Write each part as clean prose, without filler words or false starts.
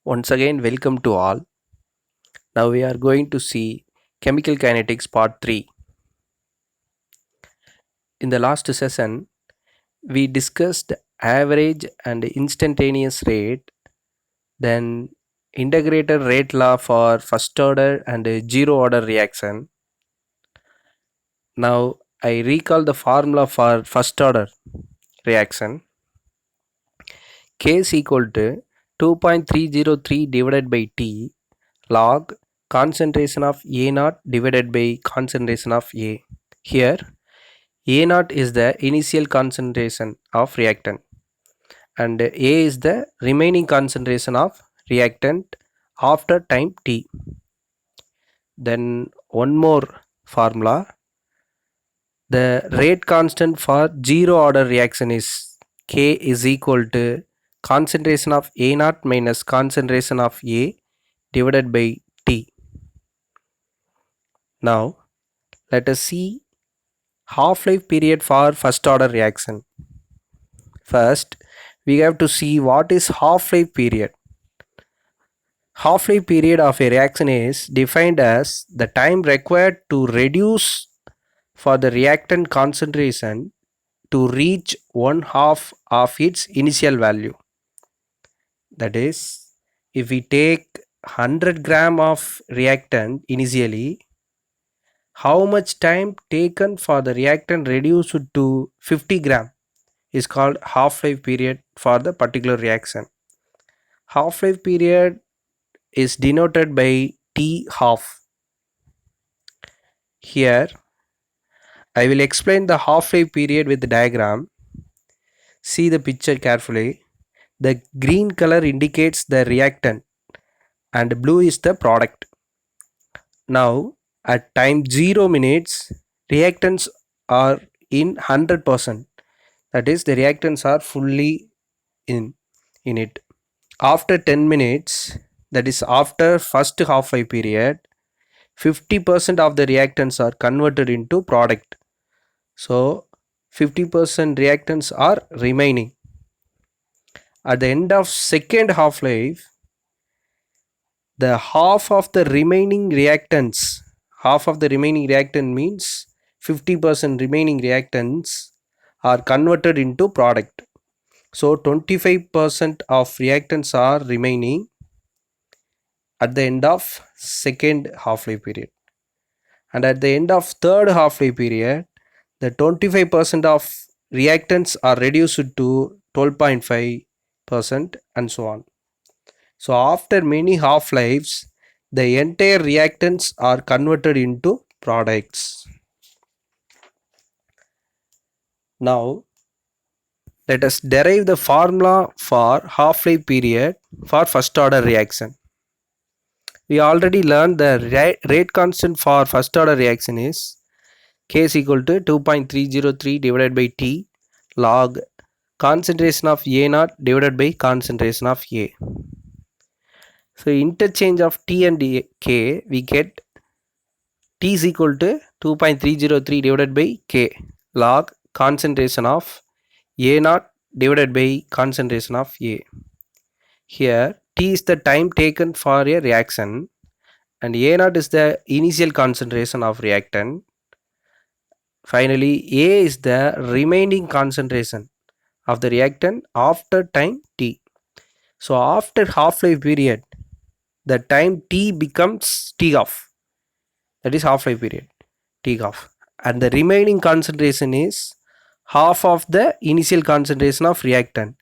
Once again, welcome to all. Now we are going to see chemical kinetics part 3. In the last session, we discussed average and instantaneous rate, then integrated rate law for first order and zero order reaction. Now I recall the formula for first order reaction. K is equal to 2.303 divided by T log concentration of A naught divided by concentration of A. Here A naught is the initial concentration of reactant and A is the remaining concentration of reactant after time T. Then one more formula, the rate constant for zero order reaction is K is equal to concentration of A naught minus concentration of A divided by T. Now let us see half-life period for first order reaction. First, we have to see what is half-life period. Half-life period of a reaction is defined as the time required to reduce for the reactant concentration to reach one half of its initial value. That is, if we take 100 gram of reactant initially, how much time taken for the reactant reduced to 50 gram is called half-life period for the particular reaction. Half-life period is denoted by T half. Here I will explain the half-life period with the diagram. See the picture carefully. The green color indicates the reactant and blue is the product. Now at time 0 minutes, reactants are in 100%. That is, the reactants are fully in it. After 10 minutes, that is after first half-life period, 50% of the reactants are converted into product. So 50% reactants are remaining. At the end of second half-life, the half of the remaining reactants, half of the remaining reactant means 50% remaining reactants are converted into product. So 25% of reactants are remaining at the end of second half-life period. And at the end of third half-life period, the 25% of reactants are reduced to 12.5% and so on. So after many half-lives, the entire reactants are converted into products. Now let us derive the formula for half-life period for first order reaction. We already learned the rate constant for first order reaction is K is equal to 2.303 divided by T log concentration of A naught divided by concentration of A. So interchange of T and K, we get T is equal to 2.303 divided by K log concentration of A naught divided by concentration of A. Here T is the time taken for a reaction and A naught is the initial concentration of reactant. Finally, A is the remaining concentration of the reactant after time T. So after half-life period, the time T becomes T half. That is half-life period, T half. And the remaining concentration is half of the initial concentration of reactant.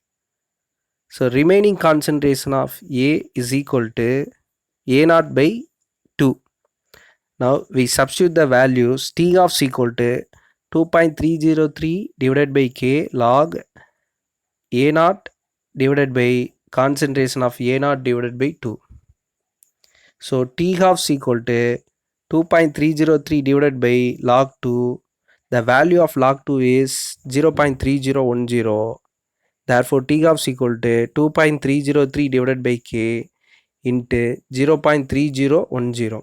So remaining concentration of A is equal to A naught by 2. Now we substitute the values. T half is equal to 2.303 divided by K log A naught divided by concentration of A naught divided by 2. So T half is equal to 2.303 divided by log 2. The value of log 2 is 0.3010. Therefore T half is equal to 2.303 divided by K into 0.3010.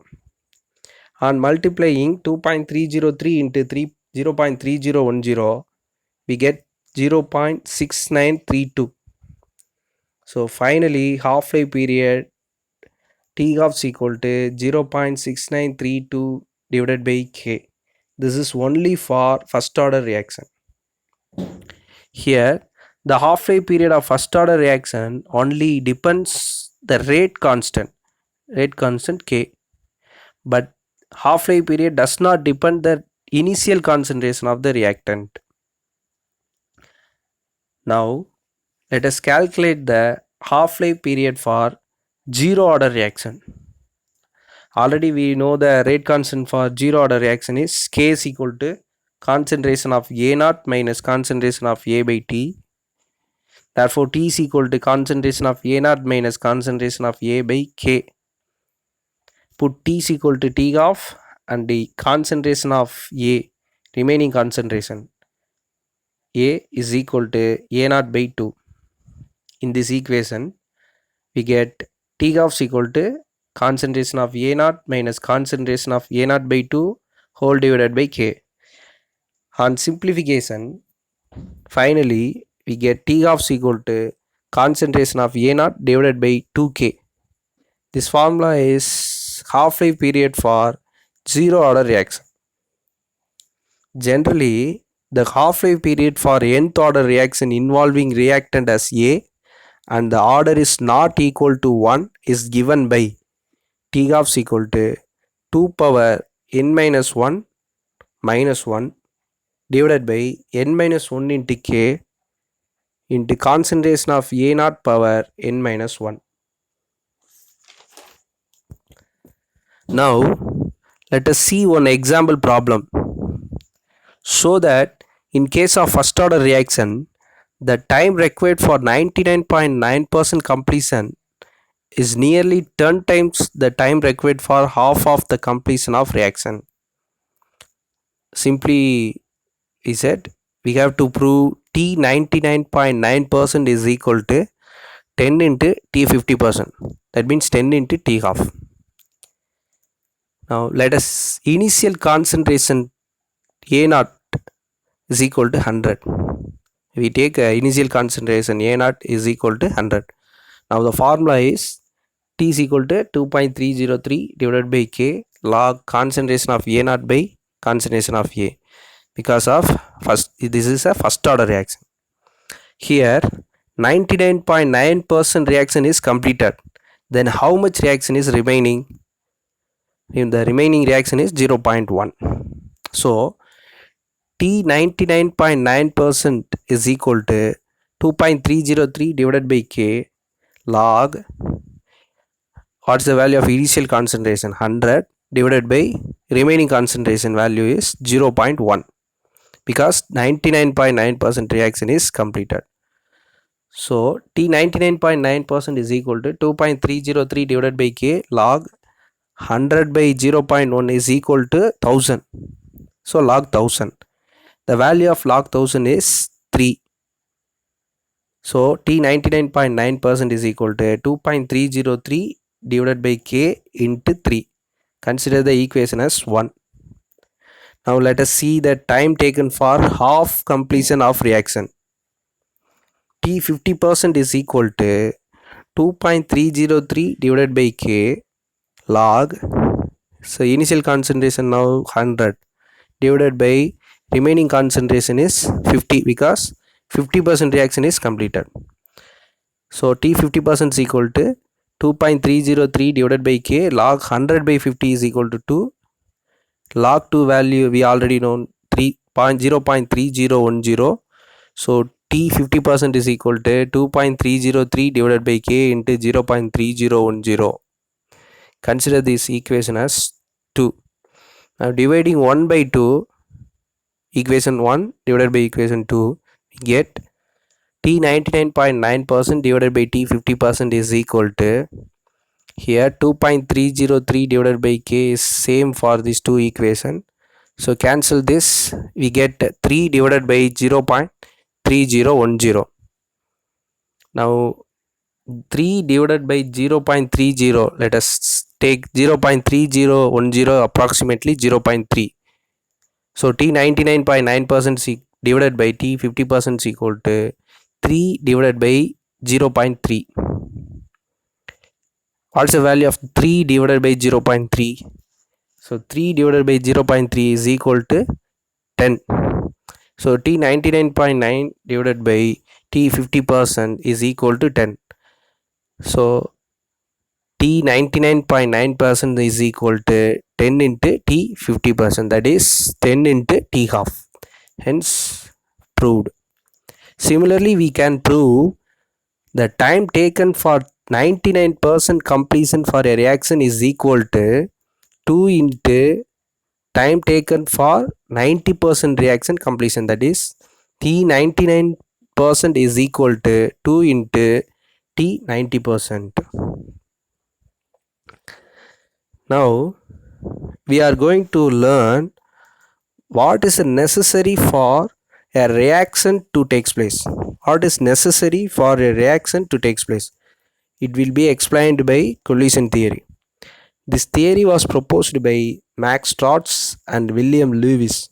On multiplying 2.303 into 0.3010, we get 0.6932. So finally half-life period T of is equal to 0.6932 divided by K. This is only for first order reaction. Here, the half-life period of first order reaction only depends the rate constant K, but half-life period does not depend the initial concentration of the reactant. Now, let us calculate the half-life period for zero order reaction. Already we know the rate constant for zero order reaction is K is equal to concentration of A naught minus concentration of A by T. Therefore, T is equal to concentration of A naught minus concentration of A by K. Put T is equal to T of and the concentration of A, remaining concentration A is equal to A naught by 2. In this equation, we get T of is equal to concentration of A naught minus concentration of A naught by 2 whole divided by K. On simplification, finally, we get T of is equal to concentration of A naught divided by 2K. This formula is half-life period for zero order reaction. Generally, the half-life period for nth order reaction involving reactant as A and the order is not equal to 1 is given by T of is equal to 2 power n minus 1 minus 1 divided by n minus 1 into K into concentration of A naught power n minus 1. Now, let us see one example problem. So that in case of first order reaction, the time required for 99.9% completion is nearly 10 times the time required for half of the completion of reaction. Simply we said we have to prove T 99.9% is equal to 10 into T 50%. That means 10 into T half. Now let us initial concentration A naught is equal to 100. We take initial concentration A naught is equal to 100. Now the formula is T is equal to 2.303 divided by K log concentration of A naught by concentration of A, because of this is a first order reaction. Here 99.9% reaction is completed. Then how much reaction is remaining? In the remaining reaction is 0.1. So T 99.9% is equal to 2.303 divided by K log, what's the value of initial concentration? 100 divided by remaining concentration value is 0.1, because 99.9% reaction is completed. So T 99.9% is equal to 2.303 divided by K log 100 by 0.1 is equal to 1000. So log 1000. The value of log 1000 is 3. So T 99.9% is equal to 2.303 divided by K into 3. Consider the equation as 1. Now let us see the time taken for half completion of reaction. T 50% is equal to 2.303 divided by K log, so initial concentration now 100 divided by remaining concentration is 50, because 50% reaction is completed. So T 50% is equal to 2.303 divided by K log 100 by 50 is equal to 2. Log 2 value we already know 0.3010. So T 50% is equal to 2.303 divided by K into 0.3010. Consider this equation as 2. Now dividing 1 by 2, equation 1 divided by equation 2, we get T 99.9% divided by T 50% is equal to, here 2.303 divided by K is same for these two equation. So cancel this, we get 3 divided by 0.3010. Now 3 divided by 0.30, let us take 0.3010 approximately 0.3. So T 99.9% divided by T 50% is equal to 3 divided by 0.3. What's the value of 3 divided by 0.3? So 3 divided by 0.3 is equal to 10. So T 99.9 divided by T 50% is equal to 10. So T 99.9% is equal to 10 into T 50%, that is 10 into T half. Hence proved. Similarly, we can prove the time taken for 99% completion for a reaction is equal to 2 into time taken for 90% reaction completion, that is T 99% is equal to 2 into T 90%. Now we are going to learn what is necessary for a reaction to take place. What is necessary for a reaction to take place? It will be explained by collision theory. This theory was proposed by Max Strauss and William Lewis.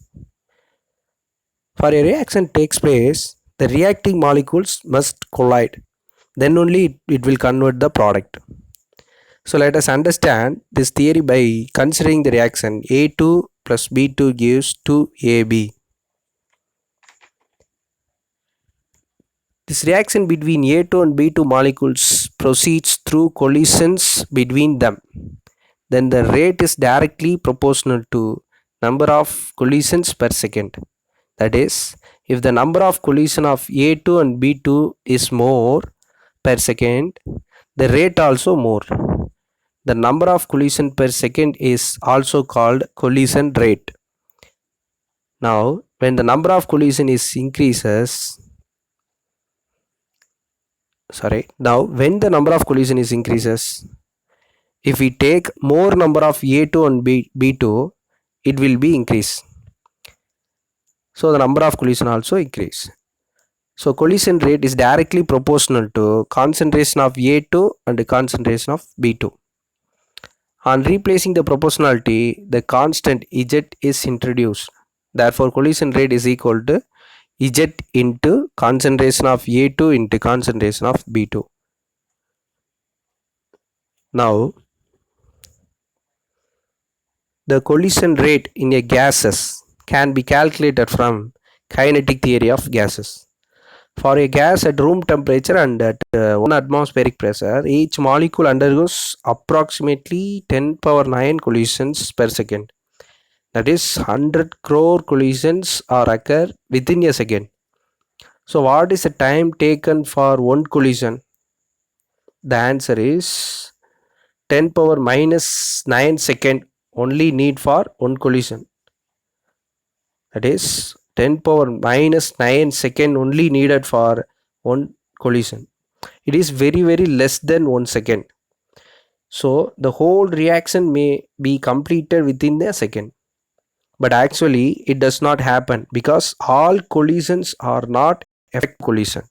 For a reaction takes place, the reacting molecules must collide. Then only it will convert the product. So let us understand this theory by considering the reaction A2 plus B2 gives 2AB. This reaction between A2 and B2 molecules proceeds through collisions between them. Then the rate is directly proportional to number of collisions per second. That is, if the number of collision of A2 and B2 is more per second, the rate also more. The number of collision per second is also called collision rate. Now, when the number of collision is increases, when the number of collision is increases, if we take more number of A2 and B2, it will be increase. So the number of collision also increase. So collision rate is directly proportional to concentration of A2 and concentration of B2. On replacing the proportionality, the constant Z is introduced. Therefore, collision rate is equal to Z into concentration of A2 into concentration of B2. Now, the collision rate in a gases can be calculated from kinetic theory of gases. For a gas at room temperature and at 1 atmospheric pressure, each molecule undergoes approximately 10 power 9 collisions per second. That is 100 crore collisions are occur within a second. So what is the time taken for one collision? The answer is 10 power minus 9 second only need for one collision. That is 10 power minus 9 second only needed for one collision. It is very less than 1 second. So the whole reaction may be completed within a second. But actually it does not happen because all collisions are not effective collision.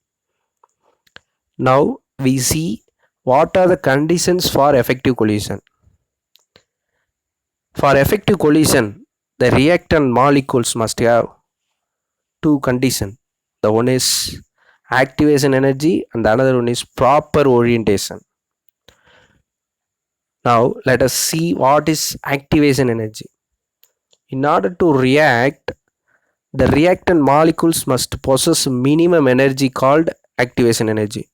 Now we see what are the conditions for effective collision. For effective collision, the reactant molecules must have two conditions. The one is activation energy and the another one is proper orientation. Now let us see what is activation energy. In order to react, the reactant molecules must possess minimum energy called activation energy.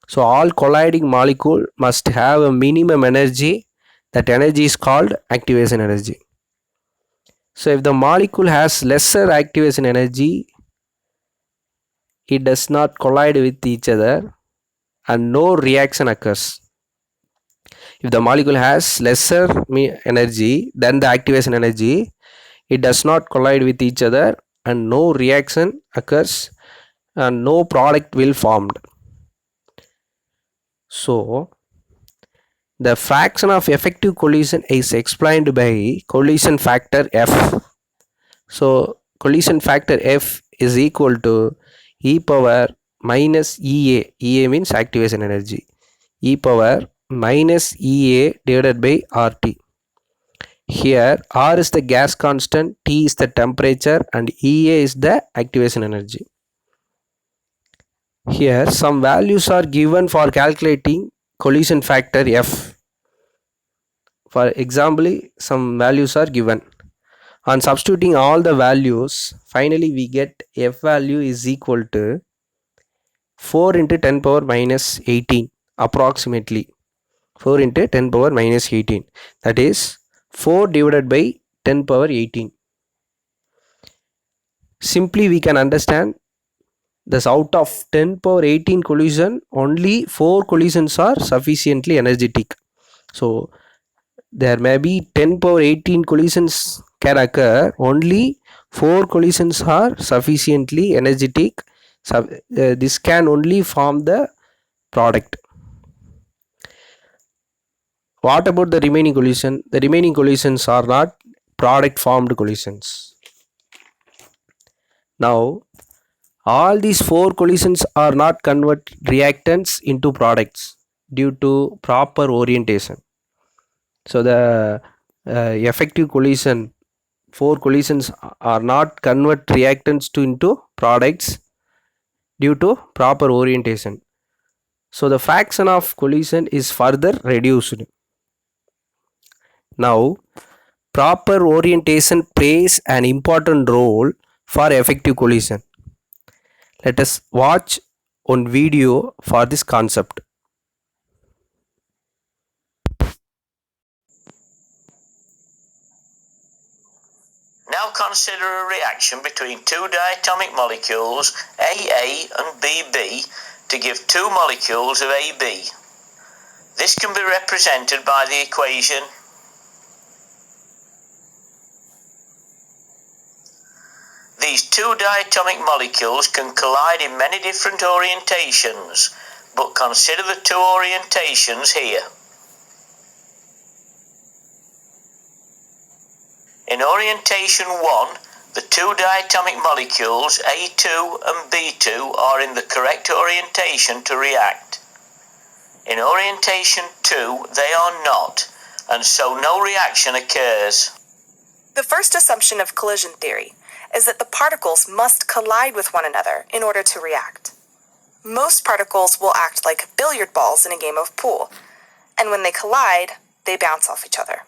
So all colliding molecule must have a minimum energy. That energy is called activation energy. So if the molecule has lesser activation energy, it does not collide with each other and no reaction occurs. If the molecule has lesser energy than the activation energy, it does not collide with each other and no reaction occurs and no product will formed. So the fraction of effective collision is explained by collision factor F. So collision factor F is equal to e power minus EA. EA means activation energy. E power minus EA divided by RT. Here R is the gas constant, T is the temperature and EA is the activation energy. Here some values are given for calculating collision factor F. For example, some values are given. On substituting all the values, finally we get F value is equal to 4 into 10 power minus 18 approximately. 4 into 10 power minus 18, that is 4 divided by 10 power 18. Simply we can understand this: out of 10 power 18 collision, only 4 collisions are sufficiently energetic. So there may be 10 power 18 collisions can occur, only 4 collisions are sufficiently energetic. So, this can only form the product. What about the remaining collision? The remaining collisions are not product formed collisions. Now all these 4 collisions are not convert reactants into products due to proper orientation. So the effective collision, 4 collisions are not convert reactants into products due to proper orientation. So the fraction of collision is further reduced. Now proper orientation plays an important role for effective collision. Let us watch one video for this concept. Now consider a reaction between two diatomic molecules AA and BB to give two molecules of AB. This can be represented by the equation these two diatomic molecules can collide in many different orientations, but consider the two orientations here. In orientation 1, the two diatomic molecules A2 and B2 are in the correct orientation to react. In orientation 2, they are not, and so no reaction occurs. The first assumption of collision theory is that the particles must collide with one another in order to react. Most particles will act like billiard balls in a game of pool, and when they collide, they bounce off each other.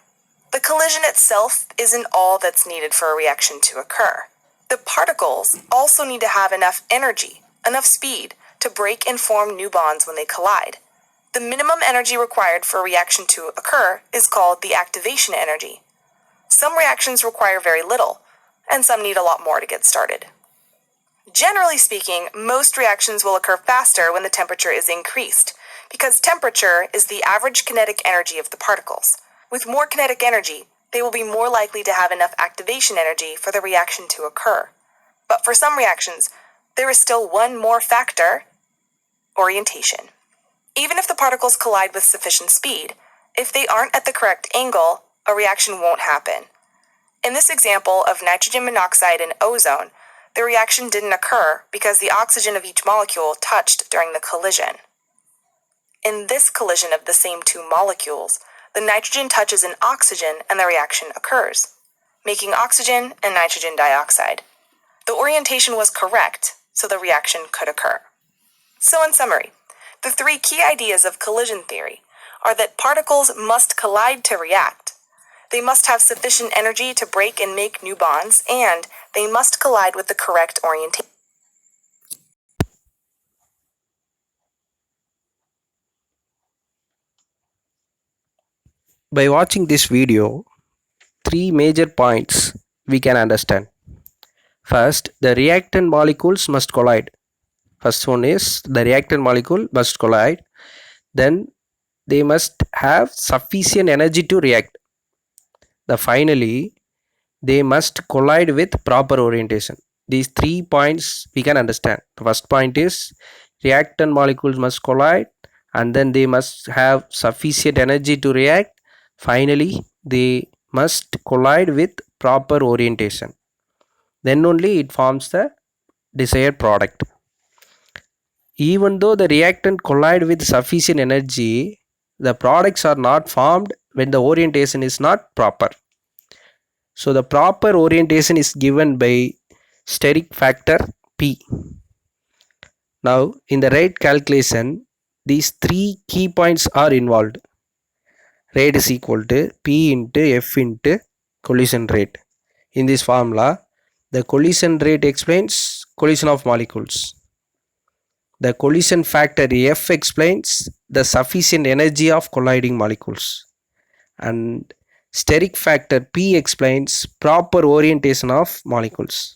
The collision itself isn't all that's needed for a reaction to occur. The particles also need to have enough energy, enough speed, to break and form new bonds when they collide. The minimum energy required for a reaction to occur is called the activation energy. Some reactions require very little, and some need a lot more to get started. Generally speaking, most reactions will occur faster when the temperature is increased, because temperature is the average kinetic energy of the particles. With more kinetic energy, they will be more likely to have enough activation energy for the reaction to occur. But for some reactions, there is still one more factor: orientation. Even if the particles collide with sufficient speed, if they aren't at the correct angle, a reaction won't happen. In this example of nitrogen monoxide and ozone, the reaction didn't occur because the oxygen of each molecule touched during the collision. In this collision of the same two molecules, the nitrogen touches an oxygen and the reaction occurs, making oxygen and nitrogen dioxide. The orientation was correct, so the reaction could occur. So in summary, the three key ideas of collision theory are that particles must collide to react, they must have sufficient energy to break and make new bonds, and they must collide with the correct orientation. By watching this video, 3 major points we can understand. First, the reactant molecules must collide. First one is the reactant molecule must collide. Then they must have sufficient energy to react. Finally, they must collide with proper orientation. These 3 points we can understand. The first point is reactant molecules must collide, and then they must have sufficient energy to react. Finally, they must collide with proper orientation. Then only it forms the desired product. Even though the reactant collide with sufficient energy, the products are not formed when the orientation is not proper. So the proper orientation is given by steric factor P. Now in the rate calculation, these 3 key points are involved. rate is equal to P into F into collision rate. In this formula, the collision rate explains collision of molecules. The collision factor F explains the sufficient energy of colliding molecules. And steric factor P explains proper orientation of molecules.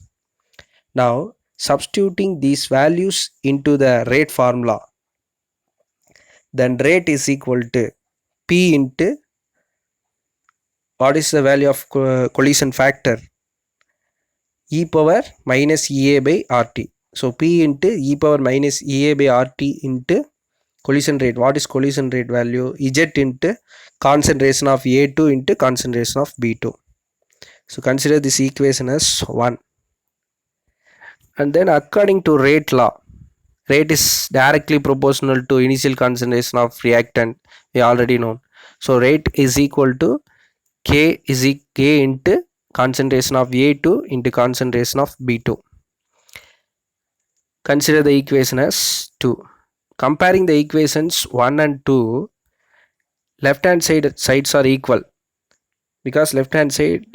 Now, substituting these values into the rate formula, then rate is equal to P into what is the value of collision factor? E power minus EA by RT. So P into E power minus EA by RT into collision rate. What is collision rate value? Z into concentration of A2 into concentration of B2. So consider this equation as 1. And then according to rate law, rate is directly proportional to initial concentration of reactant. We already know. So rate is equal to K into concentration of A2 into concentration of B2. Consider the equation as 2. Comparing the equations 1 and 2, left hand sides are equal, because left hand side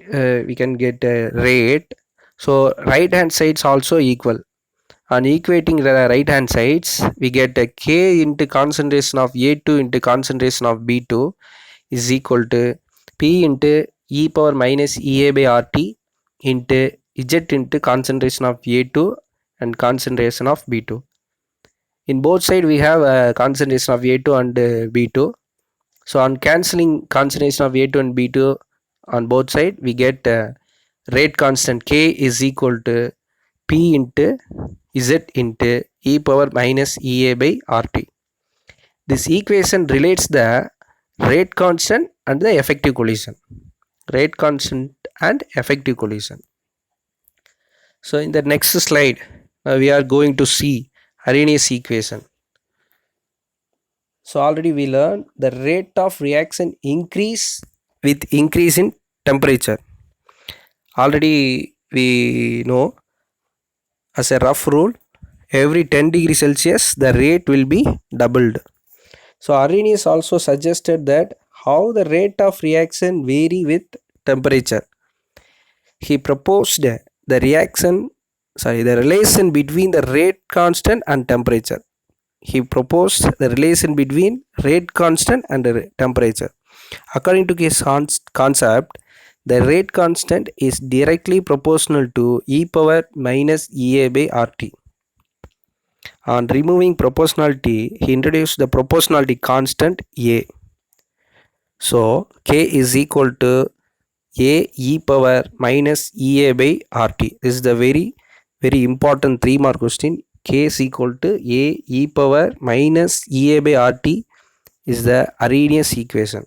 we can get a rate, so right hand sides also equal. On equating the right hand sides, we get a K into concentration of A2 into concentration of B2 is equal to P into E power minus EA by RT into Z into concentration of A2 and concentration of B2. In both sides we have a concentration of A2 and B2. So on cancelling concentration of A2 and B2 on both sides, we get rate constant K is equal to P into Z into E power minus EA by RT. This equation relates the rate constant and the effective collision. Rate constant and effective collision. So in the next slide, we are going to see Arrhenius equation. So already we learned the rate of reaction increase with increase in temperature. Already we know, as a rough rule, every 10 degrees Celsius the rate will be doubled. So Arrhenius also suggested that how the rate of reaction vary with temperature. He proposed the relation between the rate constant and temperature. He proposed the relation between rate constant and temperature. According to his concept, the rate constant is directly proportional to E power minus EA by RT. On removing proportionality, he introduced the proportionality constant A. So K is equal to A E power minus EA by RT. This is the very important 3-mark question. K is equal to A E power minus EA by RT is the Arrhenius equation.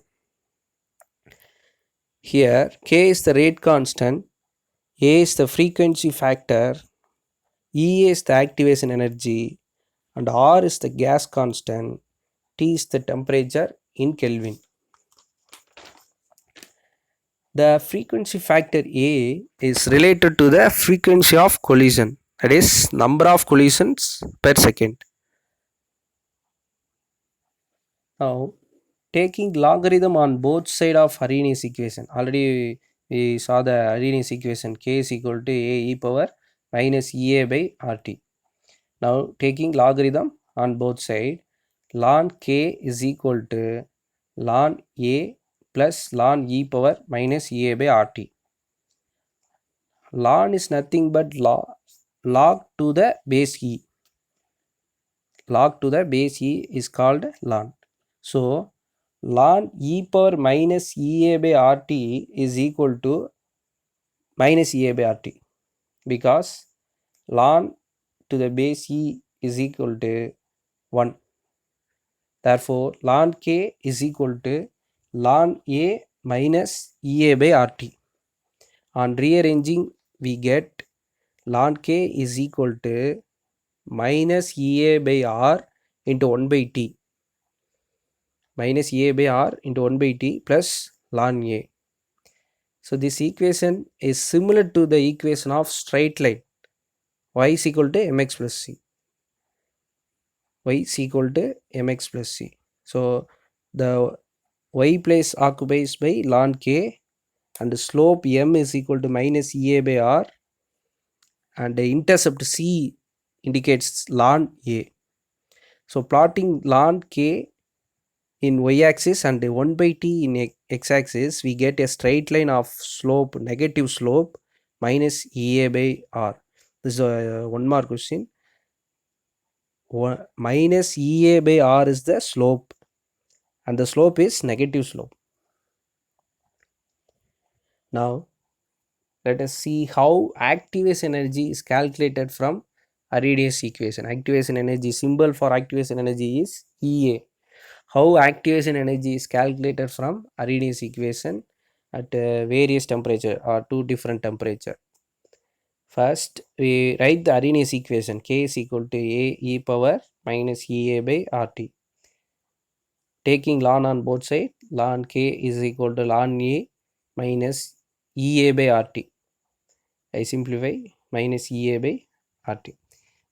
Here K is the rate constant, A is the frequency factor, EA is the activation energy, and R is the gas constant, T is the temperature in Kelvin. The frequency factor A is related to the frequency of collision, that is number of collisions per second. Now taking logarithm on both sides of Arrhenius equation, already we saw the Arrhenius equation K is equal to A E power minus EA by RT. Now taking logarithm on both sides, ln K is equal to ln A plus ln E power minus EA by RT. Ln is nothing but log to the base E. Log to the base E is called ln. So ln E power minus EA by RT is equal to minus EA by RT, because ln to the base E is equal to 1. Therefore ln K is equal to ln A minus EA by RT. On rearranging, we get ln K is equal to minus EA by R into 1 by T, minus EA by R into 1 by T plus ln A. So this equation is similar to the equation of straight line, y is equal to mx plus c. Y is equal to mx plus c. So the y place occupies by ln k, and slope m is equal to minus ea by r, and the intercept c indicates ln a. So plotting ln k in y-axis and 1 by t in x-axis, we get a straight line of slope, negative slope, minus ea by r. This is one more question. Minus ea by r is the slope, and the slope is negative slope. Now let us see how activation energy is calculated from Arrhenius equation. Activation energy, symbol for activation energy is ea. How activation energy is calculated from Arrhenius equation at various temperature or two different temperature. First, we write the Arrhenius equation. K is equal to a e power minus ea by rt. Taking ln on both sides, ln k is equal to ln a minus ea by rt. I simplify, minus ea by rt.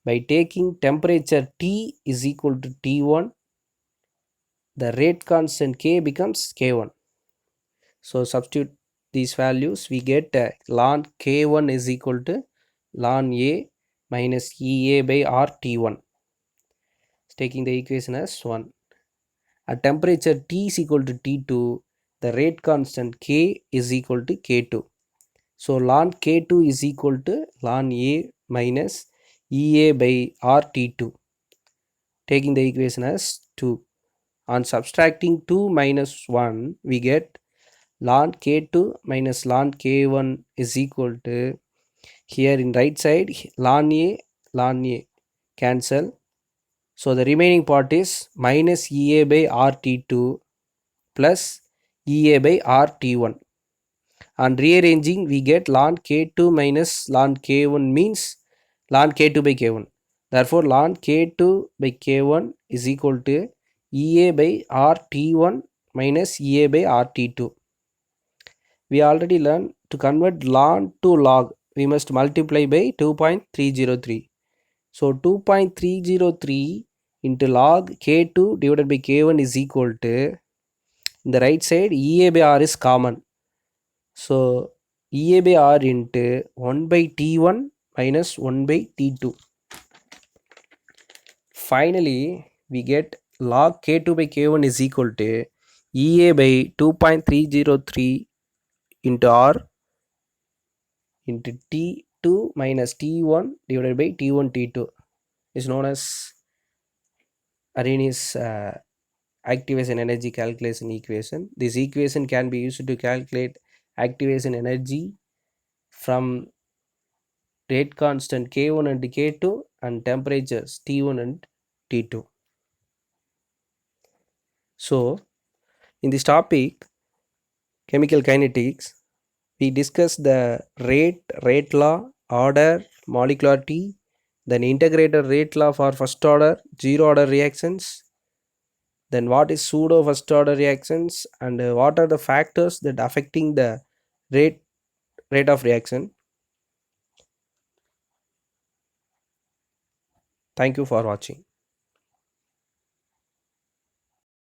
By taking temperature T is equal to T1, the rate constant K becomes K1. So substitute these values, we get ln K1 is equal to ln A minus Ea by RT1. Taking the equation as 1. At temperature T is equal to T2, the rate constant K is equal to K2. So ln K2 is equal to ln A minus Ea by RT2. Taking the equation as 2. On subtracting 2 minus 1, we get ln k2 minus ln k1 is equal to, here in right side, ln a cancel. So the remaining part is minus ea by rt2 plus ea by rt1. On rearranging, we get ln k2 minus ln k1 means ln k2 by k1. Therefore, ln k2 by k1 is equal to ea by rt1 minus ea by rt2. We already learned to convert ln to log, we must multiply by 2.303. So 2.303 into log k2 divided by k1 is equal to, in the right side, ea by r is common. So ea by r into 1 by t1 minus 1 by t2. Finally, we get log k2 by k1 is equal to ea by 2.303 into r into t2 minus t1 divided by t1 t2 is known as Arrhenius activation energy calculation equation. This equation can be used to calculate activation energy from rate constant k1 and k2 and temperatures t1 and t2. So in this topic, chemical kinetics, we discussed the rate law, order, molecularity, then integrated rate law for first order, zero order reactions, then what is pseudo first order reactions, and what are the factors that affecting the rate of reaction. Thank you for watching.